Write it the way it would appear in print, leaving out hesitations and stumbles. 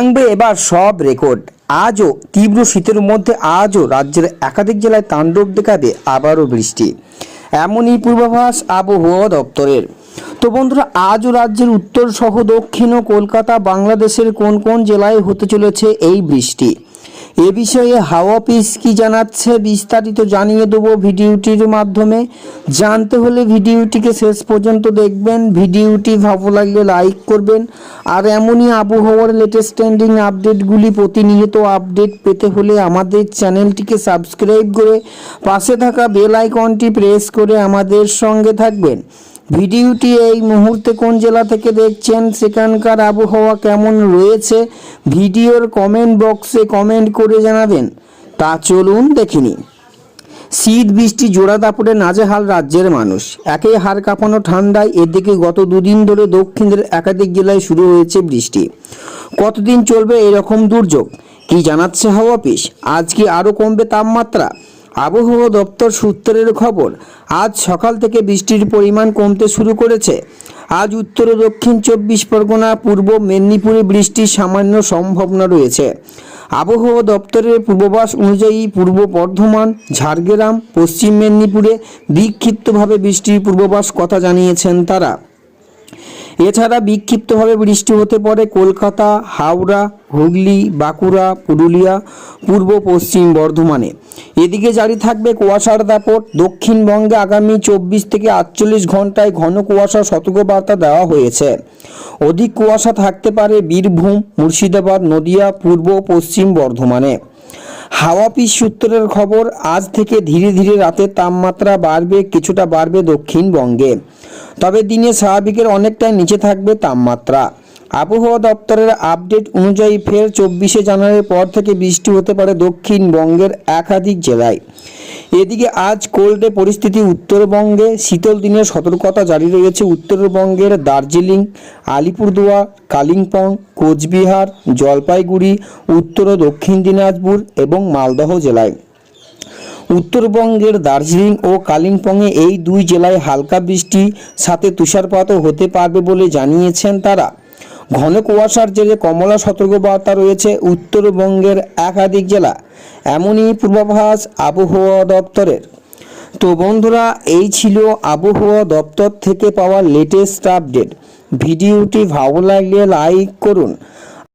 ভাঙবে এবার সব রেকর্ড। আজও তীব্র শীতের মধ্যে আজও রাজ্যের একাধিক জেলায় তাণ্ডব দেখাবে আবারও বৃষ্টি, এমনই পূর্বাভাস আবহাওয়া দপ্তরের। তো বন্ধুরা, আজও রাজ্যের উত্তর সহ দক্ষিণ ও কলকাতা, বাংলাদেশের কোন কোন জেলায় হতে চলেছে এই বৃষ্টি, এ বিষয়ে হাওয়া অফিস কি জানাচ্ছে বিস্তারিত জানিয়ে দেবো ভিডিওটির মাধ্যমে। জানতে হলে ভিডিওটিকে শেষ পর্যন্ত দেখবেন। ভিডিওটি ভালো লাগলে লাইক করবেন। আর এমনই আবহাওয়ার লেটেস্ট ট্রেন্ডিং আপডেটগুলি প্রতিনিয়ত আপডেট পেতে হলে আমাদের চ্যানেলটিকে সাবস্ক্রাইব করে পাশে থাকা বেল আইকনটি প্রেস করে আমাদের সঙ্গে থাকবেন। ভিডিওটি এই মুহূর্তে কোন জেলা থেকে দেখছেন, সেখানকার আবহাওয়া কেমন রয়েছে, ভিডিওর কমেন্ট বক্সে কমেন্ট করে জানাবেন। তা চলুন দেখিনি। শীত বৃষ্টি জোড়া দাপটে নাজেহাল রাজ্যের মানুষ। একে হাড় কাঁপানো ঠান্ডায়, এদিকে গত দুদিন ধরে দক্ষিণের একাধিক জেলায় শুরু হয়েছে বৃষ্টি। কতদিন চলবে এরকম দুর্যোগ, কি জানাচ্ছে হাওয়া অফিস? আজ কি আরও কমবে তাপমাত্রা? আবহাওয়া দপ্তর সূত্রের খবর, আজ সকাল থেকে বৃষ্টির পরিমাণ কমতে শুরু করেছে। আজ উত্তর ও দক্ষিণ 24 পরগনা, পূর্ব মেদিনীপুরে বৃষ্টির সামান্য সম্ভাবনা রয়েছে। আবহাওয়া দপ্তরের পূর্বাভাস অনুযায়ী পূর্ব বর্ধমান, ঝাড়গ্রাম, পশ্চিম মেদিনীপুরে বিক্ষিপ্তভাবে বৃষ্টির পূর্বাভাস কথা জানিয়েছেন তারা। এছাড়া বিক্ষিপ্তভাবে বৃষ্টি হতে পারে কলকাতা, হাওড়া, হুগলি, বাঁকুড়া, পুরুলিয়া, পূর্ব পশ্চিম বর্ধমানে। এদিকে জারি থাকবে কুয়াশার দাপট। দক্ষিণবঙ্গে আগামী 24 থেকে 48 ঘন্টায় ঘন কুয়াশা সতর্কবার্তা দেওয়া হয়েছে। অধিক কুয়াশা থাকতে পারে বীরভূম, মুর্শিদাবাদ, নদিয়া, পূর্ব পশ্চিম বর্ধমানে। হাওয়া অফিস সূত্রের খবর, আজ থেকে ধীরে ধীরে রাতের তাপমাত্রা বাড়বে, কিছুটা বাড়বে দক্ষিণবঙ্গে, তবে দিনে স্বাভাবিকের অনেকটাই নিচে থাকবে তাপমাত্রা। আবহাওয়া দপ্তরের আপডেট অনুযায়ী ফের 24শে জানুয়ারির পর থেকে বৃষ্টি হতে পারে দক্ষিণবঙ্গের একাধিক জেলায়। এদিকে আজ কোল্ডে পরিস্থিতি উত্তরবঙ্গে, শীতল দিনের সতর্কতা জারি রয়েছে উত্তরবঙ্গের দার্জিলিং, আলিপুরদুয়ার, কালিম্পং, কোচবিহার, জলপাইগুড়ি, উত্তর ও দক্ষিণ দিনাজপুর এবং মালদহ জেলায়। উত্তরবঙ্গের দার্জিলিং ও কালিম্পংয়ে এই দুই জেলায় হালকা বৃষ্টি সাথে তুষারপাতও হতে পারবে বলে জানিয়েছেন তারা। ঘন কুয়াশার জেরে কমলা সতর্কবার্তা রয়েছে উত্তরবঙ্গের একাধিক জেলা, এমনই পূর্বাভাস আবহাওয়া দপ্তরের। তো বন্ধুরা, এই ছিল আবহাওয়া দপ্তর থেকে পাওয়া লেটেস্ট আপডেট। ভিডিওটি ভালো লাগলে লাইক করুন